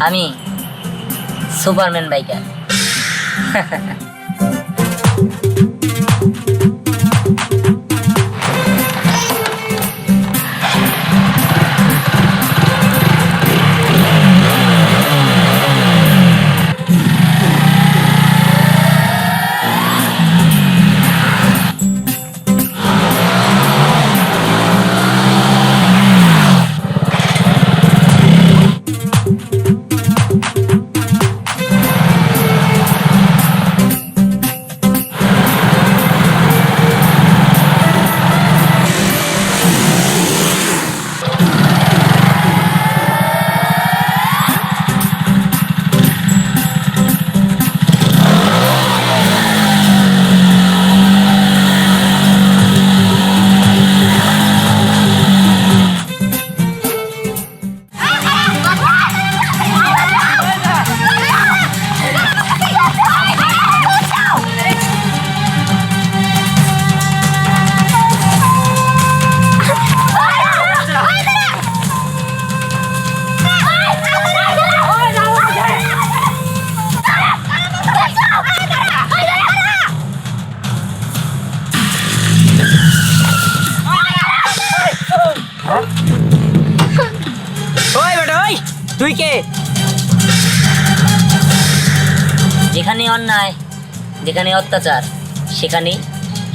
আমি Superman biker. তুই কে? যেখানে অন্যায়, যেখানে অত্যাচার, সেখানে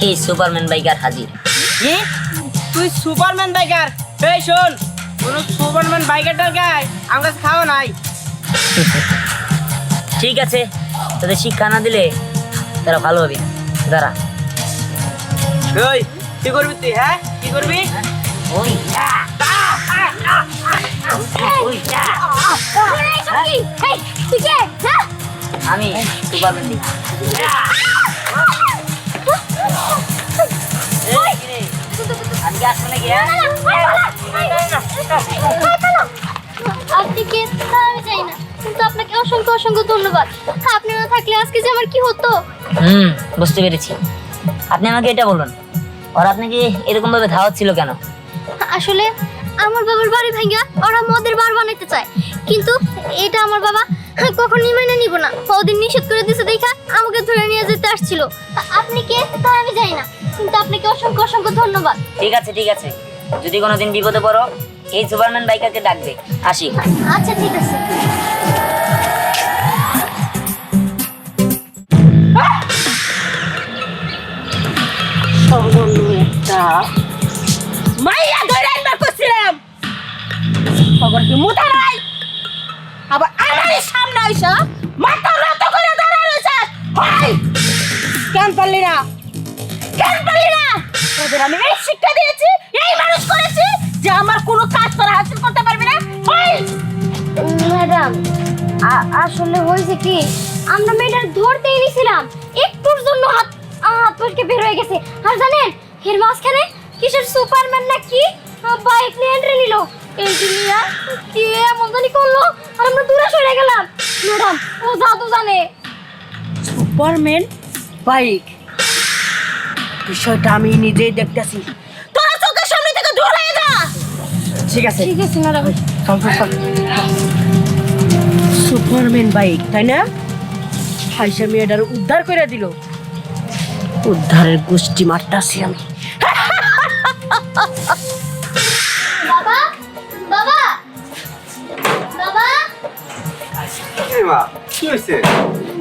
এই সুপারম্যান বাইকার হাজির। কি? তুই সুপারম্যান বাইকার? এই শোন, কোন সুপারম্যান বাইকারটার গায়ে আমার কাছে খাওয়া নাই। ঠিক আছে, তোদের শিক্ষা না দিলে তারা ভালো হবে। দাঁড়া। ওই কি করবি তুই? হ্যাঁ কি করবি? ওই আমি সুপারম্যান আপনি কে আমি চাই না, কিন্তু আপনাকে অসংখ্য অসংখ্য ধন্যবাদ। আপনি না থাকলে আজকে যে আমার কি হতো। বুঝতে পেরেছি। আপনি আমাকে এটা বলুন, আর আপনাকে এরকম ভাবে ধাওয়াচ্ছিল কেন? আসলে আমার বাবার বাড়ি ভাঙা ওরা মদের বার বানাইতে চায়, কিন্তু এটা আমার বাবা কখনোই মেনে নিব না। ওদের নিষেধ করে দিয়েছে দেখা আমাকে ধরে নিয়ে যেতে আসছিল। আপনি কে তা আমি জানি না, কিন্তু আপনাকে অসংখ্য অসংখ্য ধন্যবাদ। ঠিক আছে ঠিক আছে, যদি কোনোদিন বিপদে পড়ো এই সুপারম্যান বাইকারকে ডাকবে। আসি। আচ্ছা ঠিক আছে। মাইয়া ধরে আনবার করছিলাম, খবর কি মুতা নাই? আবার আমারই সামনে আইসা মাথা নত করে দাঁড়ায় রইছিস। হাই, কেন পারলি না? কেন পারলি না? তোদের আমি এই শিক্ষা দিয়েছি, এই মানুষ করেছি যে আমার কোনো কাজ তোরা হাসিল করতে পারবি না। হাই ম্যাডাম, আসলে হয়েছে কি, আমরা মেয়েটার ধরতেই নিছিলাম, একটুর জন্য হাত পটকে বের হয়ে গেছে। আর জানেন এর মাঝখানে কিসের সুপারম্যান না কি বাইক নিয়ে এন্ট্রি নিল। এন্ট্রি নিয়ে কি এমন জানি করলো, আর আমরা দূরে সরে গেলাম। ম্যাডাম ও জাদু জানে। সুপারম্যান বাইক, বিষয়টা আমি নিজেই দেখতেছি। তোরা চোখের সামনে থেকে দূর হয়ে যা। ঠিক আছে ঠিক আছে ম্যাডাম। চল চল চল সুপারম্যান বাইক তাই না হাইসা মেয়েটার উদ্ধার করে দিল উদ্ধারের গোষ্ঠী মারতাছি আমি বাবা বাবা বাবা মা কি হয়েছে?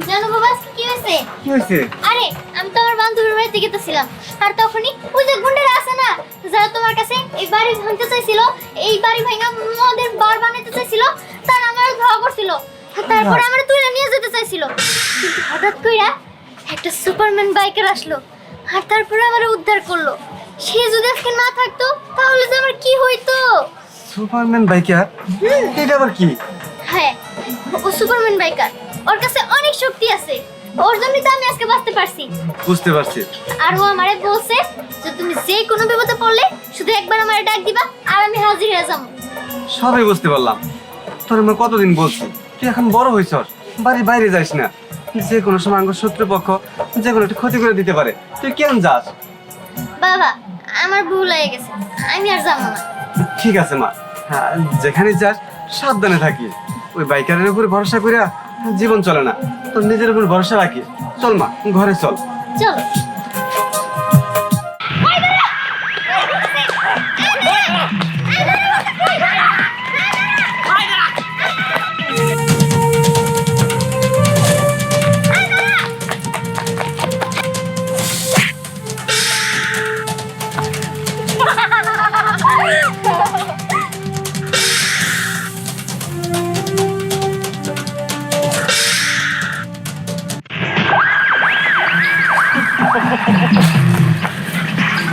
জানো বাবা আজকে কি হয়েছে? কি হয়েছে? আরে আমি তো আমার বান্ধবীর বাড়িতে গেছিলাম আর তখনই ওই যে গুন্ডারা আছে না যারা তোমার কাছে এই বাড়ি ভাঙতে চাইছিল এই বাড়ি ভাঙা মদের বার বানাতে চাইছিল তারা আমার ধরা করছিল তারপরে আমরা তুলে নিয়ে যেতে চাইছিল কিন্তু হঠাৎ কইরা একটা সুপারম্যান বাইকার আসলো আর তারপরে আমার উদ্ধার করলো সে যদি আজকে না থাকতো তাহলে যে আমার কি হইতো সুপারম্যান বাইকার? এটা আবার কি? হ্যাঁ ও সুপারম্যান বাইকার ওর কাছে অনেক শক্তি আছে ওর জন্যই তো আমি আজকে বাঁচতে পারছি বুঝতে পারছি। আর ও আমারে বলছে যে তুমি যে কোনো বিপদে পড়লে শুধু একবার আমারে ডাক দিবা আর আমি হাজির হয়ে যাবো সবই বুঝতে পারলাম। তোর আমরা কতদিন বলছি তুই এখন বড় হয়েছস, বাড়ির বাইরে যাস না। যে কোনো সময় আঙ্গ শত্রুপক্ষ যে কোনো একটা ক্ষতি করে দিতে পারে, তুই কেন যাস? বাবা আমার ভুল হয়ে গেছে আমি আর যাবো না ঠিক আছে মা, হ্যাঁ, যেখানে যাস সাবধানে থাকি। ওই বাইকারের উপরে ভরসা করে জীবন চলে না, তোর নিজের উপর ভরসা রাখি। চল মা, ঘরে চল। চলো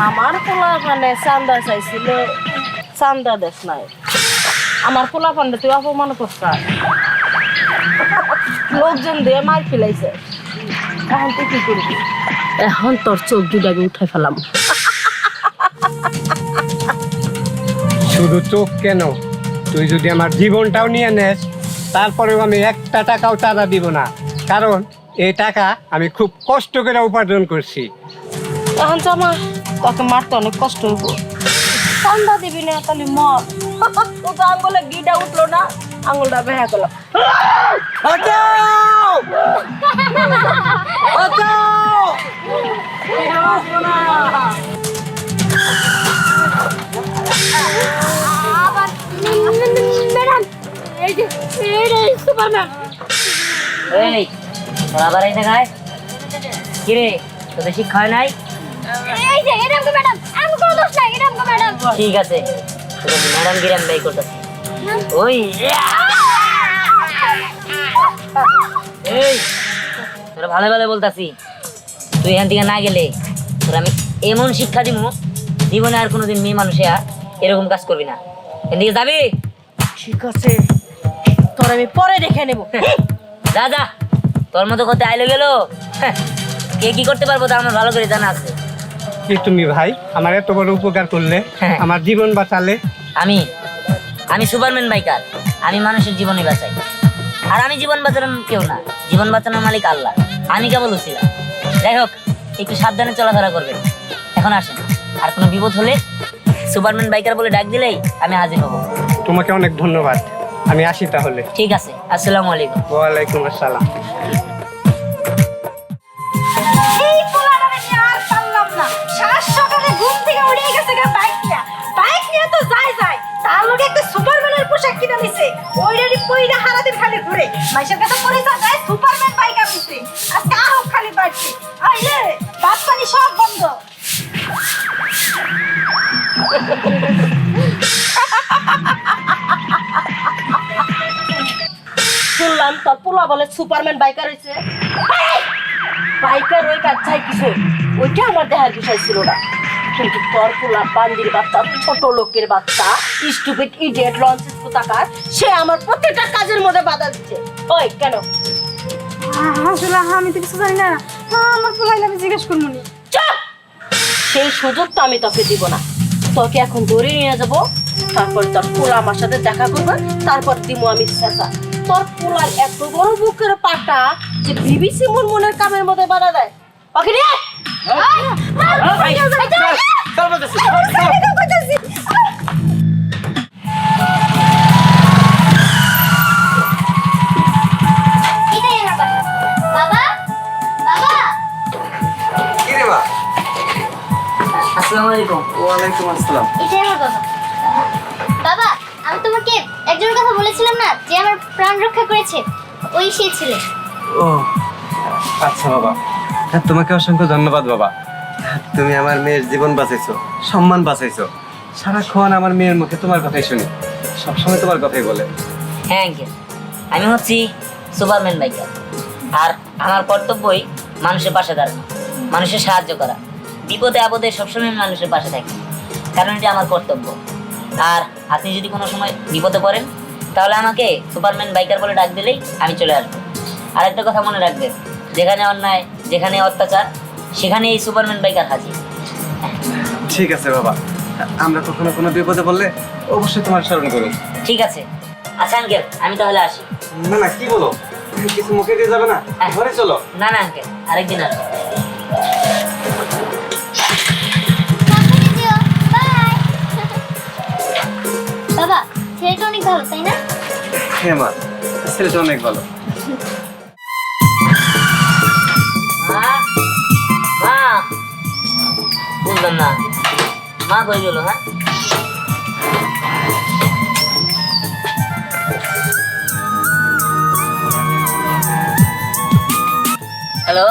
আমার পোলা মানে চান্দা চাইছিল চান্দা দেশ নাই আমার পোলা পান্ডে তুই অপমান করছ লোকজন দিয়ে মার ফেলাইছে এখন তুই কি করবি এখন তোর চোখ দুটাকে উঠে ফেলাম শুধু চোখ কেন, তুই যদি আমার জীবনটাও নিয়ে নেস তারপরেও আমি একটা টাকাও চাঁদা দিব না, কারণ এই টাকা আমি খুব কষ্ট করে উপার্জন করছি। এখন জামা তোকে মারতে অনেক কষ্ট হইব চান্দা দিবি না তাহলে মর তো তো আঙ্গুলে গিটা উঠলো না আঙ্গুলটা বেহা গেল আবার ম্যাডাম এই যে এই সুপারম্যান এই তোরা আবার এই জায়গায় কি রে, তোদের শিক্ষা হয় নাই? এই যে এরকম ম্যাডাম আমি কোনো দোষ নাই এরকম ম্যাডাম ঠিক আছে, তোদের ম্যাডাম গিরাম বাই করতেছি। ওই এই তোরা ভালো ভালো বলতাছি, তুই এখান থেকে না গেলে তোর আমি এমন শিক্ষা দিব, জীবনে আর কোনোদিন মেয়ে মানুষে এরকম কাজ করবি না। এখান থেকে যাবি? ঠিক আছে তোর আমি পরে দেখে নেব যা যা, তোর মতো করতে আইলো গেল কে কি করতে পারবো তা আমার ভালো করে জানা আছে। কি তুমি ভাই আমার এত বড় উপকার করলে, হ্যাঁ। আমার জীবন বাঁচালে। আমি আমি সুপারম্যান বাইকার, আমি মানুষের জীবনে বাঁচাই। আর আমি জীবন বাঁচানোর কেউ না, জীবন বাঁচানোর মালিক আল্লাহ, আমি কেবল উছিলাম। যাই হোক, একটু সাবধানে চলাফেরা করবেন। এখন আসেন, আর কোনো বিপদ হলে সুপারম্যান বাইকার বলে ডাক দিলেই আমি হাজির হব। তোমাকে অনেক ধন্যবাদ, আমি আসি তাহলে। ঠিক আছে, আসসালামু আলাইকুম। ওয়ালাইকুম আসসালাম। এই পোলাটারে নিয়ে আর পারলাম না সাত সকালে ঘুম থেকে উঠে গেছে বাইক নিয়ে তো যায় তার লগে একটা সুপারম্যানের পোশাক কিনে নিছে ওইটারই পইরা হারাদিন খালি ঘুরে মাইশের কাছে পরিচয় দেয় সুপারম্যান বাইক আনছে আজকে আরো খালি বাড়ছে আইলে বাদ পানি সব বন্ধ শুনলাম তোর পোলা বলে সুপারম্যান বাইকার হয়েছে বাইকার ওই কাজ চাই কিছু ওইটা আমার দেখার বিষয় ছিল না কিন্তু তোর পোলা বান্দির বাচ্চা ছোট লোকের বাচ্চা স্টুপিড ইডিয়েট লঞ্চেস কোথাকার সে আমার প্রত্যেকটা কাজের মধ্যে বাধা দিচ্ছে ওই কেন আসলে আমি তো কিছু জানি না আমার পোলাইলে আমি জিজ্ঞেস করবো নি চুপ সেই সুযোগ তো আমি তোকে দিব না তোকে এখন ধরে নিয়ে যাব তারপর তোর পোলা আমার সাথে দেখা করবে তারপর দিব আমি চেঁচা তোর পোলার এত বড় বুকের পাটা যে বিবিসি মনের কামের মধ্যে বাধা দেয় ওকে রে ওয়ালাইকুম আসসালাম। এটাই আমার বাবা। বাবা, আমি তোমাকে একজনের কথা বলেছিলাম না যে আমার প্রাণ রক্ষা করেছে, ওই সে ছেলে। ও আচ্ছা বাবা, হ্যাঁ, তোমাকে অসংখ্য ধন্যবাদ বাবা। তুমি আমার মেয়ের জীবন বাঁচাইছো, সম্মান বাঁচাইছো। সারাক্ষণ আমার মেয়ের মুখে তোমার কথাই শুনি, সবসময় তোমার কথাই বলে। হ্যাঁ আঙ্কেল, আমি হচ্ছি সুপারম্যান বাইকার। আর আমার কর্তব্যই মানুষের পাশে দাঁড়ানো, মানুষের সাহায্য করা। বিপদে আপদে সবসময় আমি মানুষের পাশে থাকি, কারণ এটা আমার কর্তব্য। আর আপনি যদি কোনো সময় বিপদে পড়েন তাহলে আমাকে সুপারম্যান বাইকার বলে ডাক দিলেই আমি চলে আসবো। আর একটা কথা মনে রাখবেন, যেখানে অন্যায়, যেখানে অত্যাচার, সেখানে এই সুপারম্যান বাইকার হাজির। ঠিক আছে বাবা, আমরা কখনো কোনো বিপদে পড়লে অবশ্যই তোমার স্মরণ করুন। ঠিক আছে, আচ্ছা আঙ্কেল, আমি তাহলে আসি। না না, কি বলো, কিছু মুখে দিয়ে যাবে না, ঘরে চলো। না না আঙ্কেল, আরেকদিন আসবো। সাবধানে যেও, বাই। বাবা, ছেলেটা অনেক ভালো, তাই না? হ্যাঁ মা, ছেলেটা অনেক ভালো। মা, মা, বুঝলাম না, মা কই গেল? হ্যাঁ, হ্যালো,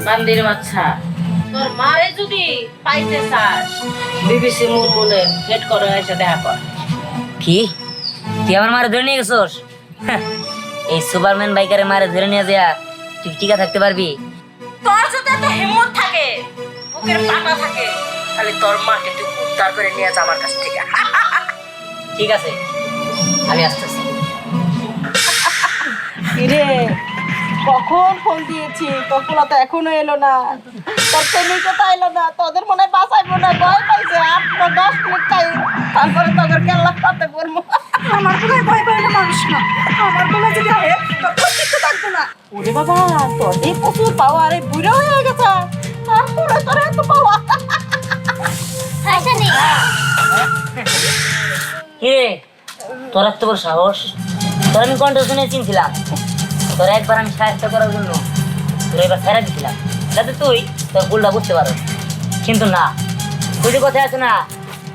বান্দির বাচ্চা, তোর মারে যদি পাইতে চাস, বিবিসি মুরমুনের গেট করে এসে দেখা কর। কি তুই আমার মারে ধরে নিয়ে গেছোস? হ্যাঁ, এই সুপারম্যান বাইকারের মারে ধরে নিয়ে যা তুই টিকা থাকতে পারবি? তোর যদি এত হিম্মত থাকে, বুকের পাটা থাকে, তাহলে তোর মাকে তুই উদ্ধার করে নিয়ে যা আমার কাছ থেকে। ঠিক আছে, আমি আসতেছি। কিরে, কখন ফোন দিয়েছি, তোর পোলা তো এখনো এলো না, তোর প্রেমিকতা এলো না, তোদের মনে হয় বাঁচাইবো না, ভয় পাইছে। 8-10 মিনিট টাইম, তারপরে তোদের কেল্লা করতে পারবো। আমার পোলায় ভয় পায় না মানুষ না, আমার পোলায় যদি আহে তোর অস্তিত্ব থাকবো না। ওরে বাবা, তোর এই প্রচুর পাওয়ার, এই বুড়ো হয়ে গেছে, তারপরে তোর এত পাওয়ার। আশা নেই। কিরে, তোর এত বড় সাহস? তোর আমি কণ্ঠ শুনে চিনছিলাম। তোর একবার আমি সাহায্য করার জন্য তোর এবার ফেরা দিছিলাম, যাতে তুই তোর ভুলটা বুঝতে পারো। কিন্তু না, তুই যে কথা আছে না,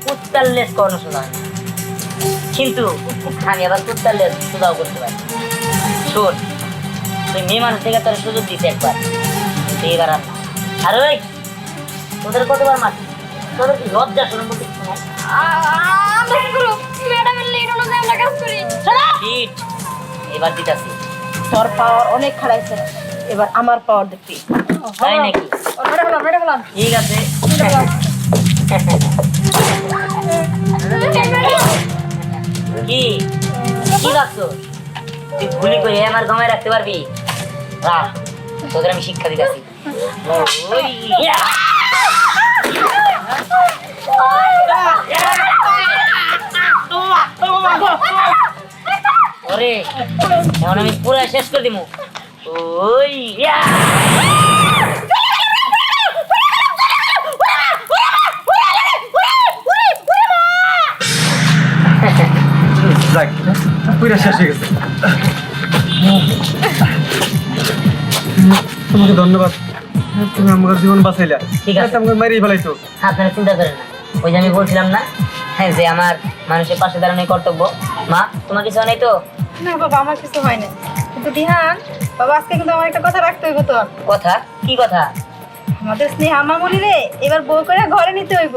কুত্তার লেজ কখনো শোনা হয় না। কিন্তু আমি আবার কুত্তার লেজ সোজাও করতে পারি। শোন, তুই মেয়ে মানুষ থেকে তোর সুযোগ দিতে একবার, তুই এবার আর না। আর ওই তোদের কতবার মারছি, তোদের কি লজ্জা শোনার মধ্যে কিছু নাই? আমরা কি করব? ম্যাডামের লেট হলো, আমরা কাজ করি। পিঠ এবার দিতাছি। তোর পাওয়ার অনেক খারাইছে, এবার আমার পাওয়ার দেখবি। তাই নাকি? মেরে ফেলাম। ঠিক আছে। কি কি ভাবছো? তুই গুলি করে আমার গমায় রাখতে পারবি? রাখ, তোদের আমি শিক্ষা দিতেছি। ওরে, এখন আমি পুরো শেষ করে দিব। ওই যাক, পুরা শেষ হয়ে গেছে। তোমাকে ধন্যবাদ, তুমি আমার জীবন বাঁচাইলা। ঠিক আছে। আমাকে মারিয়ে ফেলাইছো। আপনারা চিন্তা করেন না, ওই যে আমি বলছিলাম না, হ্যাঁ, যে আমার মানুষের পাশে দাঁড়ানোই কর্তব্য। মা, তোমার কিছু নেই তো? না বাবা, আমার কিছু হয় না, কিন্তু দিহান বাবা, আজকে কিন্তু আমার একটা কথা রাখতে হইব। তোর কথা? কি কথা? আমাদের স্নেহা মামুনি রে এবার বউ করে ঘরে নিতে হইব।